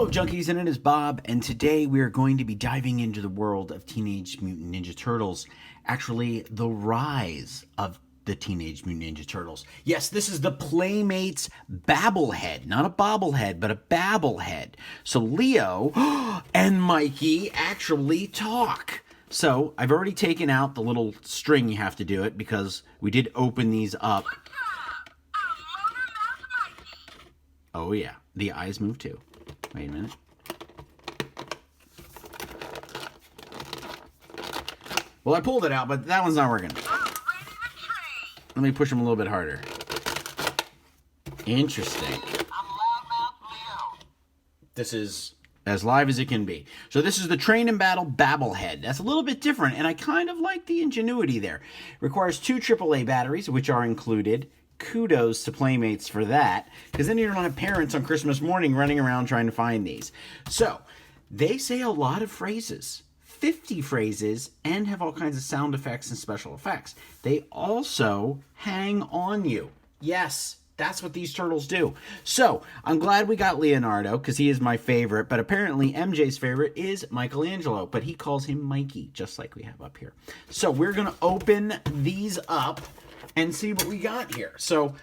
Hello, junkies, and it is Bob, and today we are going to be diving into the world of Teenage Mutant Ninja Turtles. Actually, the rise of the Teenage Mutant Ninja Turtles. Yes, this is the Playmates Babble head. Not a bobblehead, but a Babble head. So Leo and Mikey actually talk. So I've already taken out the little string you have to do it because we did open these up. Oh yeah, the eyes move too. Wait a minute. Well, I pulled it out, but that one's not working. Let me push him a little bit harder. Interesting. This is as live as it can be. So this is the Train and Battle Babble head. That's a little bit different, and I kind of like the ingenuity there. Requires 2 AAA batteries, which are included. Kudos to Playmates for that, because then you don't have parents on Christmas morning running around trying to find these. So, they say a lot of phrases, 50 phrases, and have all kinds of sound effects and special effects. They also hang on you. Yes, that's what these turtles do. So, I'm glad we got Leonardo, because he is my favorite, but apparently MJ's favorite is Michelangelo, but he calls him Mikey, just like we have up here. So, we're going to open these up and see what we got here. So,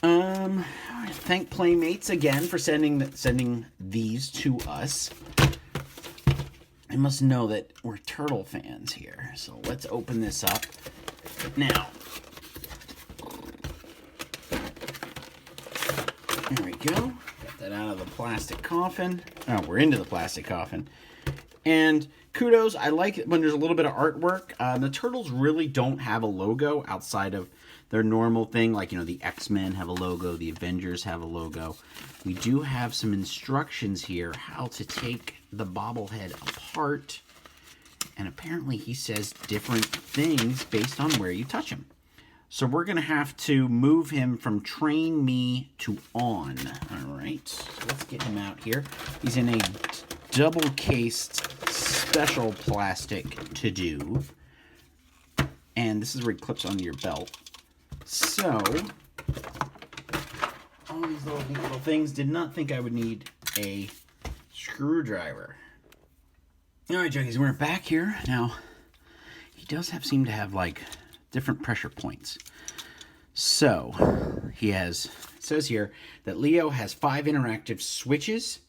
thank Playmates again for sending these to us. I must know that we're turtle fans here. So let's open this up now. There we go. Got that out of the plastic coffin. Oh, we're into the plastic coffin. And kudos, I like it when there's a little bit of artwork. The Turtles really don't have a logo outside of their normal thing. Like, you know, the X-Men have a logo, the Avengers have a logo. We do have some instructions here how to take the bobblehead apart. And apparently he says different things based on where you touch him. So we're going to have to move him from train me to on. All right, so let's get him out here. He's in a double-cased special plastic to do. And this is where it clips onto your belt. So, all these little things, did not think I would need a screwdriver. Alright, junkies, we're back here. Now, he does seem to have, like, different pressure points. So, it says here that Leo has 5 interactive switches.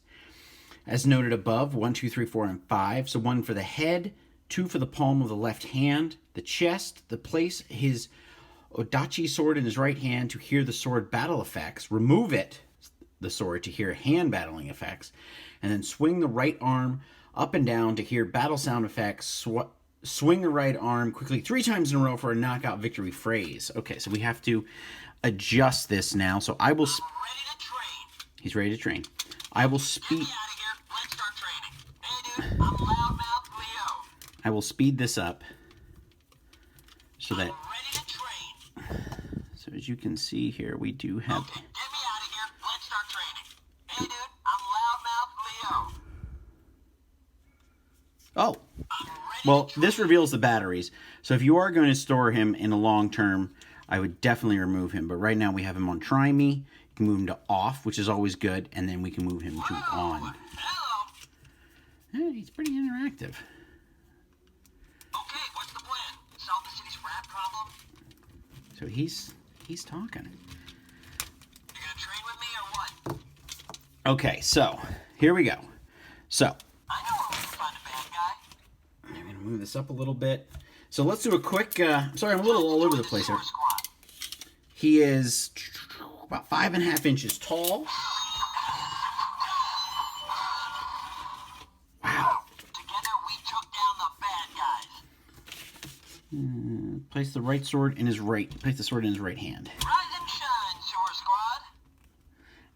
As noted above, 1, 2, 3, 4, and 5. So 1 for the head, 2 for the palm of the left hand, the chest, the place his Odachi sword in his right hand to hear the sword battle effects, remove the sword to hear hand battling effects, and then swing the right arm up and down to hear battle sound effects, swing the right arm quickly 3 times in a row for a knockout victory phrase. Okay, so we have to adjust this now. So I will... He's ready to train. I will speed... I will speed this up so that, so as you can see here, we do have. Okay, get me out of here. Let's start training. Hey, dude, I'm Loudmouth Leo. Oh, well, this reveals the batteries. So if you are going to store him in a long term, I would definitely remove him. But right now we have him on Try Me. You can move him to off, which is always good, and then we can move him to on. Yeah, he's pretty interactive. Okay, what's the plan? Solve the city's rat problem? So he's talking. You gonna train with me or what? Okay, so here we go. So I know where we can find a bad guy. I'm gonna move this up a little bit. So let's do a quick. Sorry, I'm a little all over the place here. He is about 5.5 inches tall. Place the right sword in his right. Place the sword in his right hand. Rise and shine, Sewer Squad.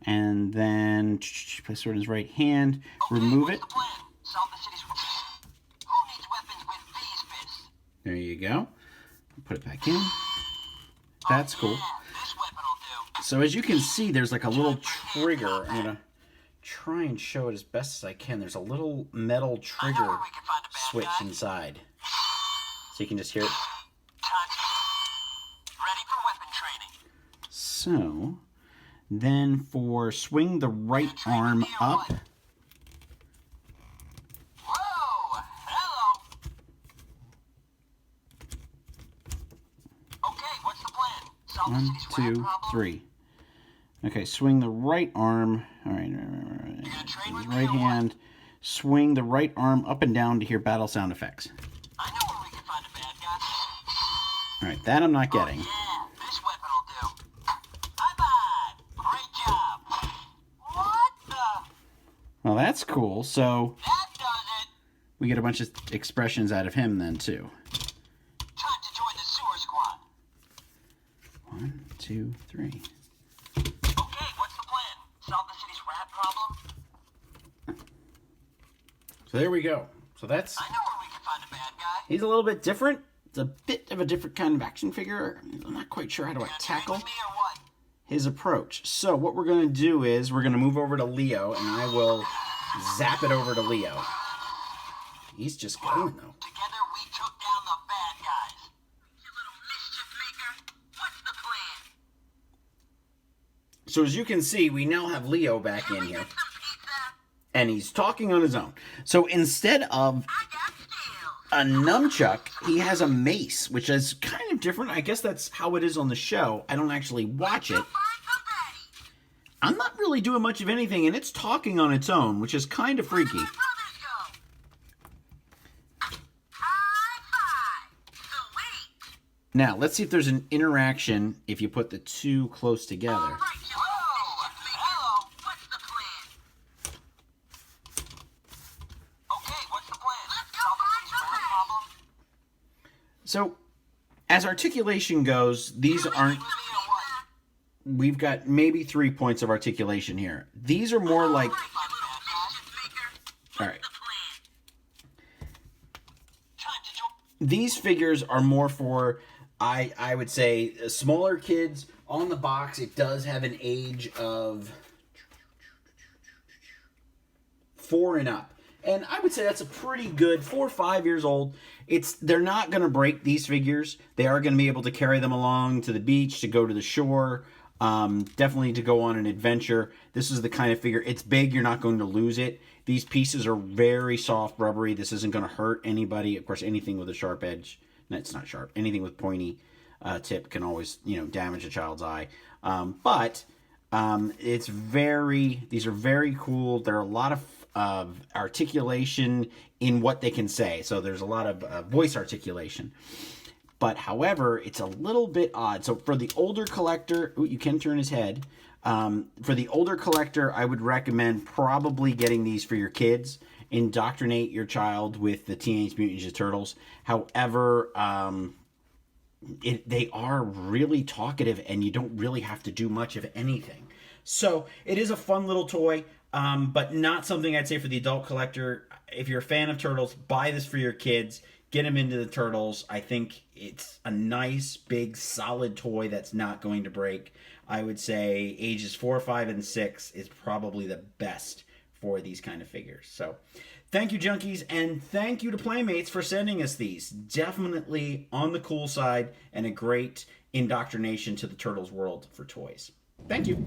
And then place the sword in his right hand. Okay, remove it. The plan? Solve the city's... Who needs weapons with these fists? There you go. Put it back in. That's cool. This weapon will do. So as you can see, there's like a little trigger. I'm gonna try and show it as best as I can. There's a little metal trigger switch inside. So you can just hear it. Ready for weapon training. So, then for swing the right arm up, Solve the One, city's rat two, problem? three. Okay, swing the right arm. All right, trade with me right or what? hand. Swing the right arm up and down to hear battle sound effects. I know where we can find a bad guy. All right, that I'm not getting. Yeah, this weapon will do. Bye-bye. Great job. What the? Well, that's cool. So That does it. we get a bunch of expressions out of him then, too. Time to join the sewer squad. 1, 2, 3. Okay, what's the plan? Solve the city's rat problem? So there we go. So that's... I know where we can find a bad guy. He's a little bit different. It's a bit of a different kind of action figure. I'm not quite sure how to tackle Trade with me or what? his approach. So what we're going to do is we're going to move over to Leo, and I will zap it over to Leo. He's just going, though. Together we took down the bad guys. You little mischief maker. What's the plan? So as you can see, we now have Leo back in here, Get some pizza. and he's talking on his own. So instead of I got skills. a nunchuck, he has a mace, which is kind of different. I guess that's how it is on the show. I don't actually watch it. Find some baddies. I'm not really doing much of anything, and it's talking on its own, which is kind of freaky. My brothers go. High five. Sweet. Now, let's see if there's an interaction if you put the two close together. All right, you little mischief maker. Hello. What's the plan? Okay, what's the plan? Let's go find some baddies. So, as articulation goes, these aren't... We've got maybe 3 points of articulation here. These are more like... All right. These figures are more for, I would say, smaller kids. On the box, it does have an age of 4 and up. And I would say that's a pretty good 4 or 5 years old. They're not going to break these figures. They are going to be able to carry them along to the beach, to go to the shore, definitely to go on an adventure. This is the kind of figure, it's big, you're not going to lose it. These pieces are very soft, rubbery. This isn't going to hurt anybody. Of course, anything with a sharp edge, no, it's not sharp. Anything with pointy tip can always, damage a child's eye. But these are very cool. There are a lot of articulation in what they can say. So there's a lot of voice articulation. But however, it's a little bit odd. So for the older collector, you can turn his head. For the older collector, I would recommend probably getting these for your kids. Indoctrinate your child with the Teenage Mutant Ninja Turtles. However, they are really talkative, and you don't really have to do much of anything. So it is a fun little toy, but not something I'd say for the adult collector. If you're a fan of Turtles, buy this for your kids. Get them into the Turtles. I think it's a nice, big, solid toy that's not going to break. I would say ages 4, 5, and 6 is probably the best for these kind of figures. So thank you, Junkies, and thank you to Playmates for sending us these. Definitely on the cool side and a great indoctrination to the Turtles world for toys. Thank you.